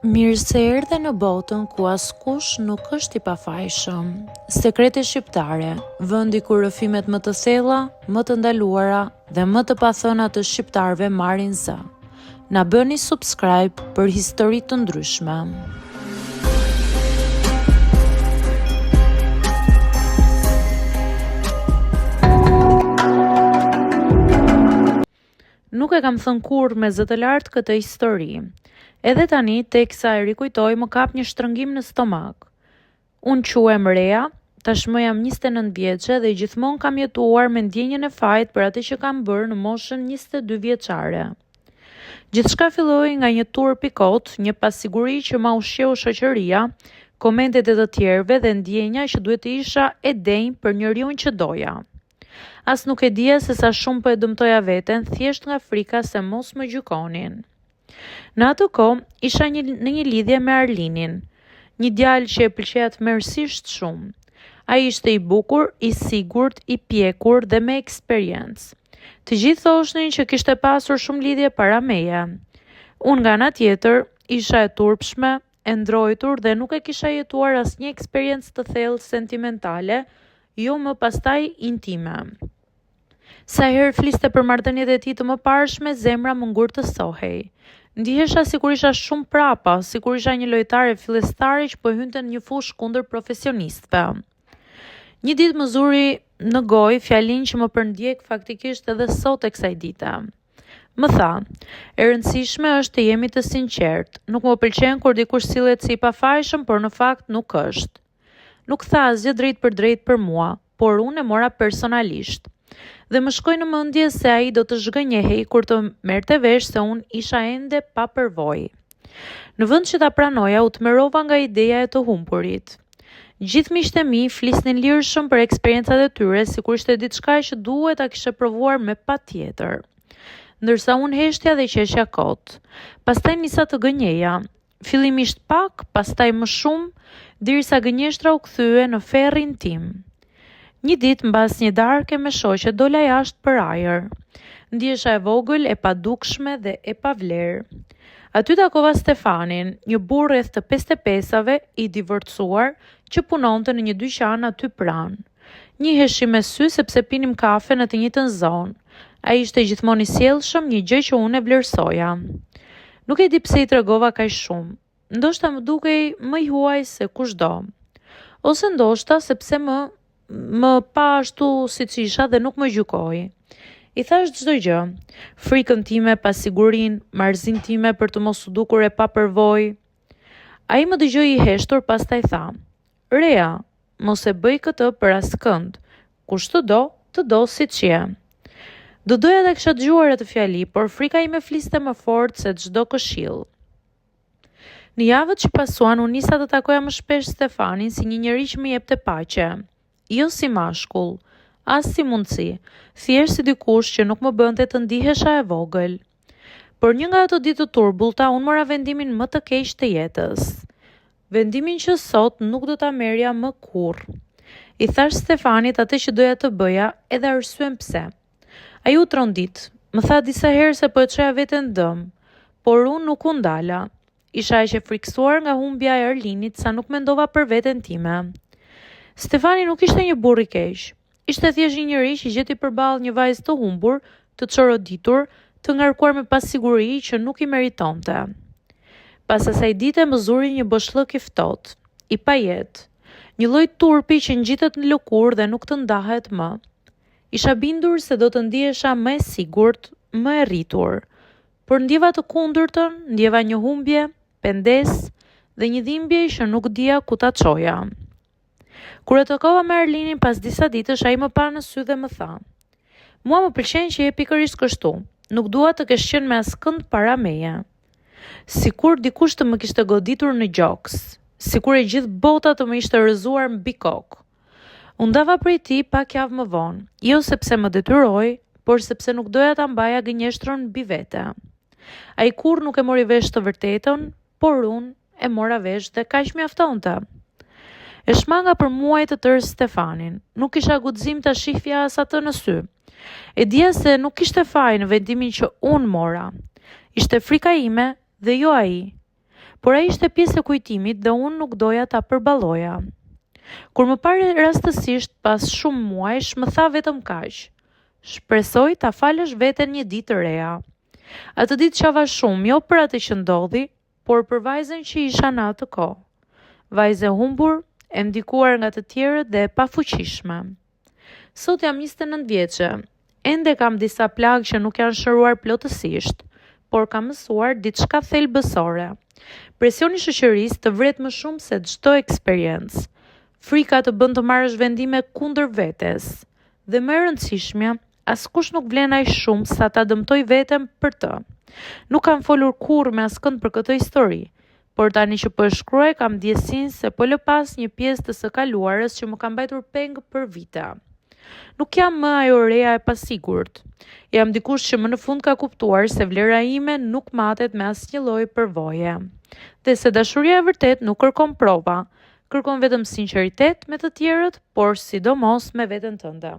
Mirë se erdhe në botën ku askush nuk është i pafajshëm. Sekrete shqiptare, vendi ku rrëfimet më të thella, më të ndaluara dhe më të pathëna të shqiptarëve marrin zë. Na bëni subscribe për histori të ndryshme. Nuk e kam thënë kurrë me zë të lartë këtë histori. Edhe tani, teksa e rikujtoj, më kap një shtrëngim në stomak. Unë quhem Rea, tashmë jam 29 vjeçe dhe gjithmonë kam jetuar me ndjenjën e fajt për atë që kam bërë në moshën 22 vjeçare. Gjithçka filloi nga një turp i kot, një pasiguri që ma ushqeu shoqëria, komentet e të tjerëve dhe ndjenja që duhet të isha e denjë për njeriun që doja. As nuk e dija se sa shumë po e dëmtoja veten, thjesht nga frika se mos më gjykonin. Në atë kohë, isha në një lidhje me Arlinin, një djalë që e pëlqeja tmerrsisht shumë. Ai ishte i bukur, i sigurt, i pjekur dhe me eksperiencë. Të gjithë thoshnin që kishte pasur shumë lidhje para meje. Unë nga ana tjetër, isha e turpshme, e ndrojtur dhe nuk e kisha jetuar asnjë eksperiencë të thellë sentimentale, jo më pastaj intime. Sa herë fliste për marrëdhëniet e tij të mëparshme, zemra më ngurtësohej. Ndihesha sikur isha shumë prapa, sikur isha një lojtare fillestare që po hynte në një fushë kundër profesionistëve. Një ditë më zuri në gojë fjalinë që më përndjek faktikisht edhe sot e kësaj dite. Më tha, e rëndësishme është të jemi të sinqertë. Nuk më pëlqen kur dikush sillet si i pafajshëm, por në fakt nuk është. Nuk tha asgjë drejt për mua, por unë e mora personalisht. Dhe më shkoi në mendje se ai do të zhgënjehej kur të merrte vesh se unë isha ende pa përvojë. Në vend që ta pranoja, u tmerrova nga ideja e të humburit. Gjithë miqtë e mi flisnin lirshëm për eksperiencat e tyre, sikur ishte diçka që duhet ta kishe provuar me patjetër. Ndërsa unë heshtja dhe qeshja kot. Pastaj nisa të gënjeja, fillimisht pak, pastaj më shumë, derisa gënjeshtra u kthye në ferrin tim. Një ditë mbas një darke me shoqe dola jashtë për ajër. Ndjesha e vogël, e padukshme dhe e pavlerë. Aty takova Stefanin, një burrë rreth të 55-ave, i divorcuar, që punonte në një dyqan aty pranë. Njiheshim me sy sepse pinim kafe në të njëjtën zonë. Ai ishte gjithmonë i sjellshëm, një gjë që unë e vlerësoja. Nuk e di pse i tregova kaq shumë. Ndoshta më dukej më i huaj se kushdo. Ose ndoshta sepse më pa ashtu si që isha dhe nuk më gjykoi. I thash çdo gjë, frikën time, pasigurinë, marrëzinë time për të mos u dukur e pa përvojë. Ai më dëgjoi i heshtur, pastaj tha: "Rea, mos e bëj këtë për askënd. Kush të do siç je." Do doja ta kisha dëgjuar atë fjali, por frika ime fliste më fort se çdo këshill. Në javët që pasuan, unë nisa të takoja më shpesh Stefanin si një njeri që më jepte paqe. Jo si mashkull, as si mundësi, thjesht si dikush që nuk më bënte të ndihesha e vogël. Por një nga ato ditë të turbullta, unë mora vendimin më të keq të jetës. Vendimin që sot nuk do ta merrja më kurrë. I thash Stefanit atë që doja të bëja, edhe arsyen pse. Ai u trondit, më tha disa herë se po e çoja veten dëm, por unë nuk u ndala. Isha aq e friksuar nga humbja e Arlinit sa nuk mendova për veten time. Stefani nuk ishte një burr i keq. Ishte thjesht një njeri që gjeti përballë një vajzë të humbur, të çoroditur, të ngarkuar me pasiguri që nuk i meritonte. Pas asaj dite më zuri një boshllëk i ftohtë, i pajet, një lloj turpi që ngjitet në lëkurë dhe nuk të ndahet më. Isha bindur se do të ndihesha më e sigurt, më e rritur, por ndjeva të kundërtën, ndjeva një humbje, pendes dhe një dhimbje që nuk dija ku ta çoja. Kur e takova me Arlinin pas disa ditësh, ai më pa në sy dhe më tha: "Mua më pëlqen që je pikërisht kështu. Nuk dua të kesh qenë me askënd para meje." Sikur dikush të më kishte goditur në gjoks, sikur e gjithë bota të më ishte rrëzuar mbi kokë. U ndava prej tij pak javë më vonë, jo sepse më detyroi, por sepse nuk doja ta mbaja gënjeshtrën mbi vete. Ai kurrë nuk e mori vesh të vërtetën, por unë e mora vesh dhe kaq mjaftonte. E shmanga për muaj të tërë Stefanin. Nuk kisha guxim ta shihja as atë në sy. E dija se nuk kishte faj në vendimin që unë mora. Ishte frika ime dhe jo ai. por ai ishte pjesë e kujtimit dhe unë nuk doja ta përballoja. Kur më pare rastësisht pas shumë muajsh, më tha vetëm kaq: "Shpresoj ta falësh veten një ditë të reja." Atë ditë qava shumë, jo për atë që ndodhi, por për vajzën që isha në atë kohë. Vajzë e humbur, e ndikuar nga të tjerët dhe e pafuqishme. Sot jam 29 vjeçe. Ende kam disa plagë që nuk janë shëruar plotësisht, por kam mësuar diçka thelbësore. Presioni i shoqërisë të vret më shumë se çdo eksperiencë. Frika të bën të marrësh vendime kundër vetes. Dhe më e rëndësishmja, askush nuk vlen aq shumë sa ta dëmtoj veten për të. Nuk kam folur kurrë me askënd për këtë histori, por tani që po e shkruaj kam ndjesinë se po lë pas një pjesë të së kaluarës që më ka mbajtur peng për vite. Nuk jam më ajo reja e pasigurt. Jam dikush që më në fund ka kuptuar se vlera ime nuk matet me asnjë lloj përvoje. Dhe se dashuria e vërtet nuk kërkon prova, kërkon vetëm sinqeritet me të tjerët, por sidomos me veten tënde.